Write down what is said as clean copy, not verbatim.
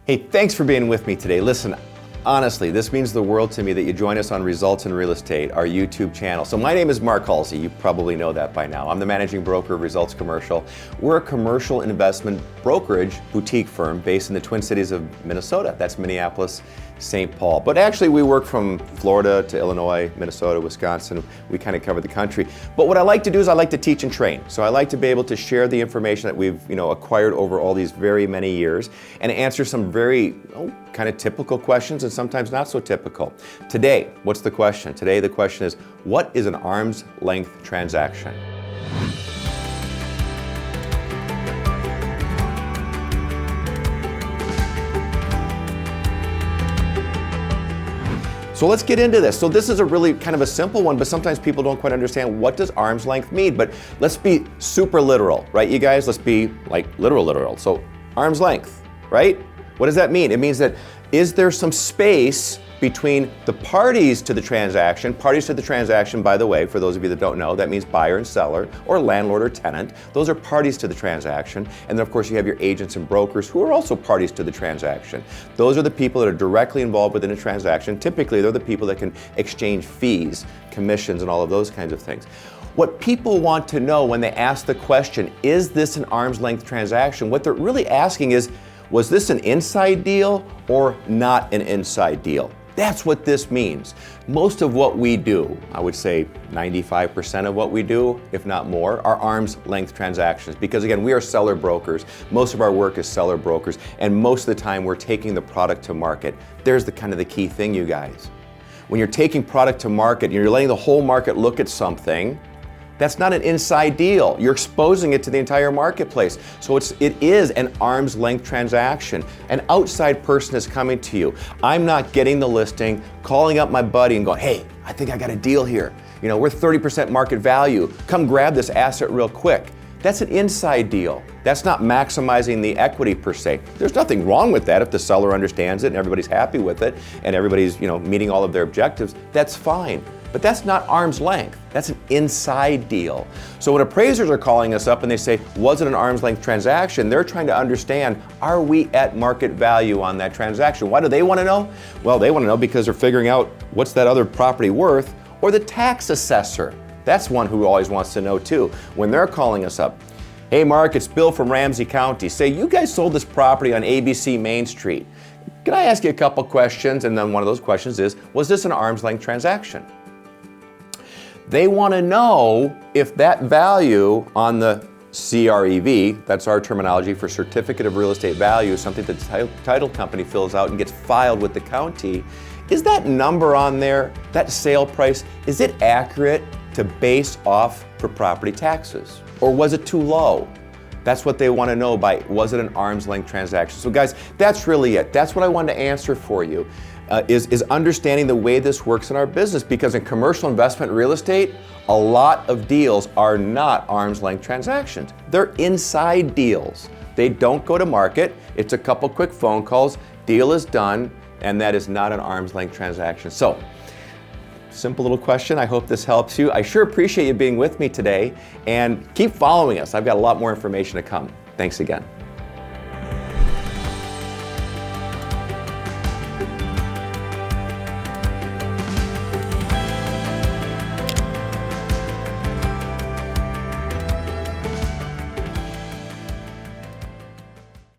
Hey, thanks for being with me today. Listen, honestly, this means the world to me that you join us on Results in Real Estate, our YouTube channel. So my name is Mark Hulsey. You probably know that by now. I'm the managing broker of Results Commercial. We're a commercial investment brokerage boutique firm based in the Twin Cities of Minnesota. That's Minneapolis, St. Paul. But actually we work from Florida to Illinois, Minnesota, Wisconsin. We kind of cover the country. But what I like to do is I like to teach and train. So I like to be able to share the information that we've acquired over all these very many years and answer some very kind of typical questions and sometimes not so typical. Today, what's the question? Today the question is, what is an arm's length transaction? So let's get into this. So this is a really kind of a simple one, but sometimes people don't quite understand what does arm's length mean. But let's be super literal, right, you guys? Let's be like literal. So arm's length, right? What does that mean? It means that is there some space between the parties to the transaction? Parties to the transaction, by the way, for those of you that don't know, that means buyer and seller or landlord or tenant. Those are parties to the transaction. And then of course you have your agents and brokers who are also parties to the transaction. Those are the people that are directly involved within a transaction. Typically they're the people that can exchange fees, commissions, and all of those kinds of things. What people want to know when they ask the question, is this an arm's length transaction? What they're really asking is, was this an inside deal or not an inside deal? That's what this means. Most of what we do, I would say 95% of what we do, if not more, are arm's length transactions. Because again, we are seller brokers. Most of our work is seller brokers. And most of the time we're taking the product to market. There's the kind of the key thing, you guys. When you're taking product to market, you're letting the whole market look at something, that's not an inside deal. You're exposing it to the entire marketplace. So it is an arm's length transaction. An outside person is coming to you. I'm not getting the listing, calling up my buddy and going, hey, I think I got a deal here. We're 30% market value. Come grab this asset real quick. That's an inside deal. That's not maximizing the equity per se. There's nothing wrong with that if the seller understands it and everybody's happy with it and everybody's meeting all of their objectives. That's fine. But that's not arm's length. That's an inside deal. So when appraisers are calling us up and they say, was it an arm's length transaction? They're trying to understand, are we at market value on that transaction? Why do they want to know? Well, they want to know because they're figuring out what's that other property worth, or the tax assessor. That's one who always wants to know too. When they're calling us up, hey Mark, it's Bill from Ramsey County. Say, you guys sold this property on ABC Main Street. Can I ask you a couple questions? And then one of those questions is, was this an arm's length transaction? They want to know if that value on the CREV, that's our terminology for Certificate of Real Estate Value, something that the title company fills out and gets filed with the county, is that number on there, that sale price, is it accurate to base off for property taxes? Or was it too low? That's what they want to know by, was it an arm's length transaction? So guys, that's really it. That's what I wanted to answer for you. Is understanding the way this works in our business, because in commercial investment real estate, a lot of deals are not arm's length transactions. They're inside deals. They don't go to market. It's a couple quick phone calls, deal is done, and that is not an arm's length transaction. So, simple little question. I hope this helps you. I sure appreciate you being with me today, and keep following us. I've got a lot more information to come. Thanks again.